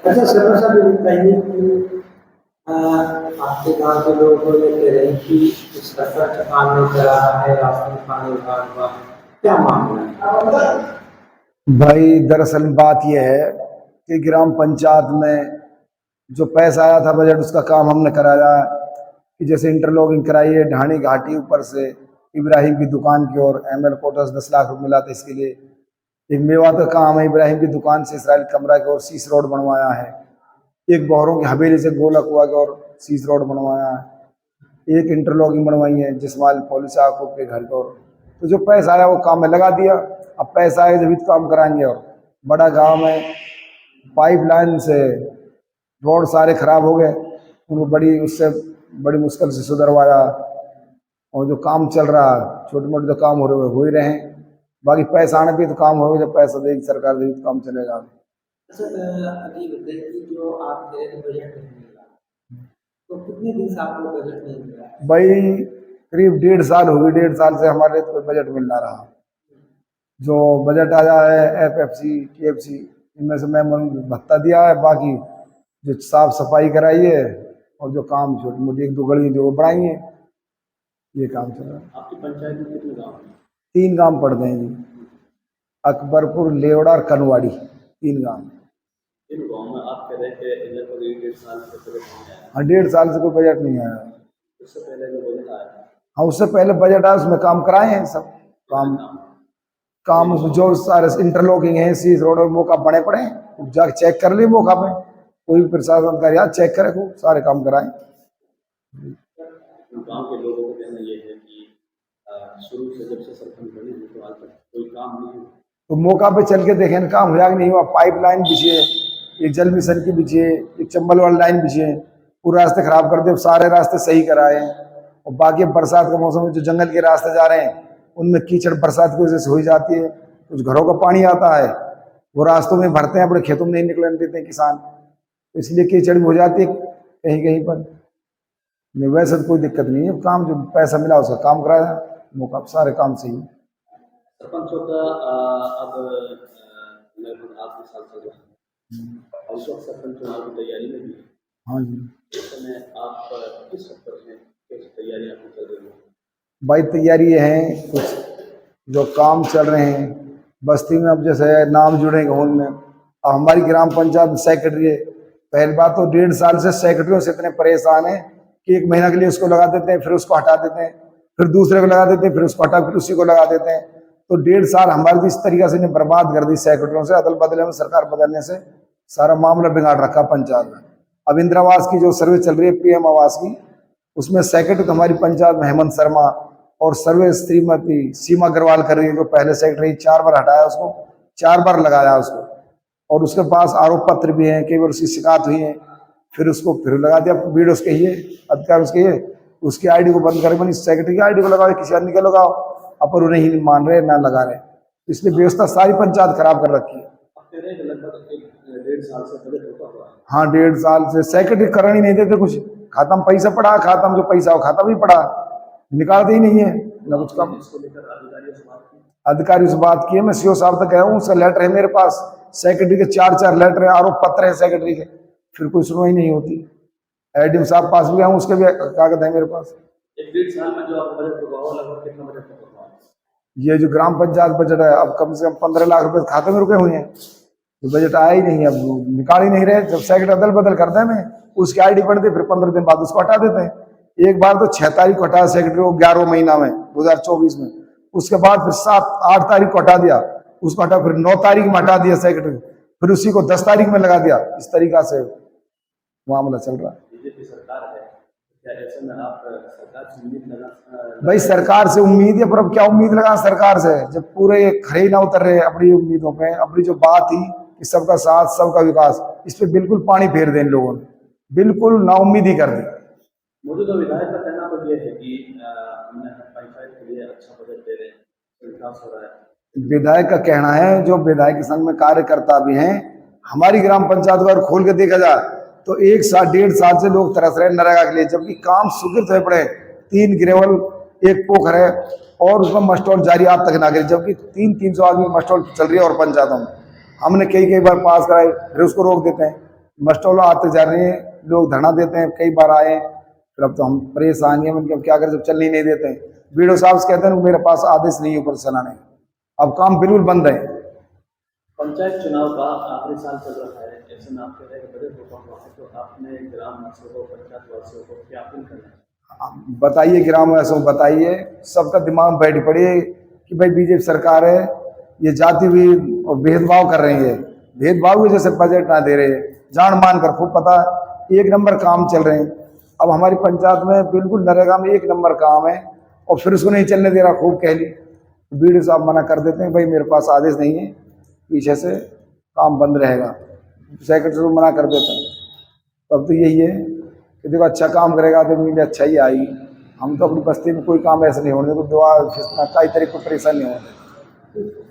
अच्छा सर्वर साहब ये बताइए कि आपके गांव के लोग को ये कह रहे हैं कि इस सरकार काम नहीं कर रहा है, राशन पानी विभाग हुआ, क्या मामला है? भाई दरअसल बात यह है कि ग्राम पंचायत में जो पैसा आया था बजट उसका काम हमने कराया है कि जैसे इंटरलॉकिंग कराई है ढाणी घाटी ऊपर से इब्राहिम की दुकान की ओर एमएल कोटस 10 लाख रुपये मिला था इसके लिए। एक मेवात का काम है इब्राहिम की दुकान से इसराइल कमरा की ओर सीस रोड बनवाया है। एक बहरों की हवेली से गोला कुआ की ओर सीस रोड बनवाया है। एक इंटरलॉकिंग बनवाई है जिसमाल पुलिस आकुब के घर की ओर। तो जो पैसा आया वो काम में लगा दिया। अब पैसा आए जब तो काम कराएंगे। और बड़ा गांव में पाइपलाइन से रोड सारे खराब हो गए, उनको उससे बड़ी मुश्किल से सुधरवाया। और जो काम चल रहा है छोटे मोटे जो काम हो रहे हो ही रहे हैं, बाकी पैसा आने पे तो काम होगा, जब पैसा देगी सरकार देगी तो काम चलेगा। अच्छा अभी बताइए कि जो आप कह रहे थे बजट नहीं मिला, तो कितने दिन से आपको बजट नहीं मिला? भाई करीब 1.5 साल हो गई, 1.5 साल से हमारे तो कोई बजट मिल ना रहा। जो बजट आया है एफएफसी टीएफसी इनमें से मैं भत्ता दिया है, बाकी जो साफ सफाई कराई है और जो काम छोटी मोटी 1-2 गली जो बनाई है ये काम चल रहा है। आपकी पंचायत में कितने गाँव हैं? 3 गांव पड़ते हैं जी, अकबरपुर, लेवड़ा और कनवाड़ी, 3 गांव। इन गाँव में आप कह रहे थे लगभग 1-1.5 साल से बजट नहीं आया। हाँ 1.5 साल से कोई बजट नहीं आया। उससे पहले जो बजट आया था, हाँ उससे पहले बजट आया उसमें काम कराए हैं सब काम। काम जो सारे इंटरलॉकिंग है सीस रोड और मौका बने पड़े हैं, जाके चेक कर लिए मौका पे, कोई भी प्रशासन का यार चेक करे खूब सारे काम कराएं। गांव के लोगों का कहना ये है कि शुरू से जब से सरपंच बनी है तो आज तक कोई काम नहीं हुआ। तो मौका पे चल के देखें ना काम हुआ कि नहीं हुआ। पाइपलाइन बिछी है, एक जल मिशन की बिछी है, एक चंबल वाली लाइन बिछी है, पूरे रास्ते खराब कर दिए, सारे रास्ते सही कराए हैं। और बाकी बरसात के मौसम में जो जंगल के रास्ते जा रहे हैं उनमें कीचड़ बरसात की वजह से हो जाती है, कुछ घरों का पानी आता है वो रास्तों में भरते हैं, अपने खेतों में नहीं निकलने देते हैं किसान, तो इसलिए कीचड़ भी हो जाती है कहीं कहीं पर। नहीं वैसे तो कोई दिक्कत नहीं है, काम जो पैसा मिला उसका काम कराया, मौका सारे काम सही है। सरपंचों का अब लगभग 8 साल चल रहा है और इस वक्त सरपंच चुनाव की तैयारी में भी है। हाँ जी। इस समय आप किस स्तर पर हैं, कैसी तैयारी आपकी चल रही है? भाई तैयारी ये है, कुछ जो काम चल रहे हैं बस्ती में, अब जैसे नाम जुड़ेंगे उनमें। अब हमारी ग्राम पंचायत सेक्रेटरी है, पहली बात तो 1.5 साल से सेक्रेटरियों से इतने परेशान है कि 1 महीना के लिए उसको लगा देते हैं, फिर उसको हटा देते हैं, फिर दूसरे को लगा देते हैं, फिर उसको हटा फिर उसी को लगा देते हैं। तो 1.5 साल हमारी तो इस तरीके से बर्बाद कर दी सेक्रेटरियों से, अदल बदले में सरकार बदलने से सारा मामला बिगाड़ रखा पंचायत में। अब इंदिरा आवास की जो सर्वे चल रही है पीएम आवास की, उसमें सेक्रेटरी तो हमारी पंचायत में हेमंत शर्मा और सर्वे श्रीमती सीमा अग्रवाल कर रही है, जो पहले सेक्रेटरी 4 बार हटाया उसको, 4 बार लगाया उसको, और उसके पास आरोप पत्र भी हैं, केवल उसकी शिकायत हुई है, फिर उसको फिर लगा दिया वीडियो उसके ही अधिकार उसके ही, उसकी आईडी को बंद करे, बनी सेक्रेटरी की आईडी को लगाओ, किसी अन्य को लगाओ, अपर उन्हें ही नहीं मान रहे ना लगा रहे, इसलिए व्यवस्था सारी पंचायत खराब कर रखी है। हाँ 1.5 साल से सेक्रेटरी करने ही नहीं देते कुछ, खाता में पैसा पड़ा, खाता में जो पैसा हो खाता भी पड़ा, निकालते ही नहीं है ना कुछ काम। अधिकारी से बात की है, मैं सीओ साहब तक गया हूँ, उसका लेटर है मेरे पास, सेक्रेटरी के 4 लेटर है, आरोप पत्र है सेक्रेटरी के, फिर कोई सुनवाई नहीं होती। एडीएम साहब पास भी गया हूँ, उसके भी कागज है मेरे पास। 1-1.5 साल में जो आप बजट हुआ लगभग कितना बजट हुआ? ये जो ग्राम पंचायत बजट है अब कम से कम 15 लाख रुपए खाते में रुके हुए हैं, तो बजट आया ही नहीं, अब निकाल ही नहीं रहे। जब सेक्रेटरी अदल बदल करते हैं उसकी आईडी पढ़ते, फिर 15 दिन बाद उसको हटा देते हैं। एक बार तो 6 तारीख को हटाया सेक्रेटरी को 11 महीना में 2024 में, उसके बाद फिर 7-8 तारीख को हटा दिया उसको, हटा फिर 9 तारीख में हटा दिया सेक्रेटरी, फिर उसी को 10 तारीख में लगा दिया। इस तरीका से मामला चल रहा है। बीजेपी सरकार है, क्या ऐसे में आप सरकार से उम्मीद लगा? भाई सरकार से उम्मीद है, पर अब क्या उम्मीद लगा सरकार से जब पूरे खड़े ही ना उतर रहे अपनी उम्मीदों पे। अपनी जो बात थी कि सबका साथ सबका विकास, इस पे बिल्कुल पानी फेर दें इन लोगों ने, बिल्कुल नाउम्मीद ही कर दी। मौजूदा विधायक का कहना तो ये है कि हमने पंचायत के लिए अच्छा बजट दे रहे हैं, विकास हो रहा है। विधायक का कहना है, जो विधायक संघ में कार्यकर्ता भी हैं, हमारी ग्राम पंचायत को अगर खोल के देखा जाए तो 1-1.5 साल से लोग तरस रहे नरेगा के लिए, जबकि काम स्वीकृत हुए पड़े। 3 ग्रेवल, 1 पोखर है और उसमें मस्टॉल जारी आप तक ना गिरे, जबकि 300-300 आदमी मस्टॉल चल रही है और पंचायतों में हमने कई बार पास कराई, फिर उसको रोक देते हैं। मस्टोलो आते जा रहे हैं, लोग धरना देते हैं, कई बार आए, फिर अब तो हम परेशान हैं, उनके अब क्या करें जब चलने ही नहीं देते हैं। बीडीओ साहब से कहते हैं मेरे पास आदेश नहीं है ऊपर से चलाने, अब काम बिल्कुल बंद है। पंचायत चुनाव का आखिरी साल चल रहा है, ऐसे में आप कह रहे हैं कि बड़े भूकंप हुआ है, तो आपने ग्रामवासियों को, पंचायत वासियों को क्या अपील करना है? बताइए ग्रामवासियों को, बताइए, सबका दिमाग में बैठ पड़े कि भाई बीजेपी सरकार है, ये जाति भी और भेदभाव कर रही है, भेदभाव की जैसे बजट ना दे रहे हैं, जान मान कर, खूब पता एक नंबर काम चल रहे हैं। अब हमारी पंचायत में बिल्कुल नरेगा में एक नंबर काम है और फिर उसको नहीं चलने दे रहा, खूब कह ली। बीडीओ साहब मना कर देते हैं, भाई मेरे पास आदेश नहीं है, पीछे से काम बंद रहेगा, सेक्रेटरी को मना कर देते हैं। तो अब तो यही है कि देखो अच्छा काम करेगा तो मीडिया अच्छा ही आएगी। हम तो अपनी बस्ती में कोई काम ऐसा नहीं होने देते, दुआ कई तरीके को परेशान नहीं होने देते।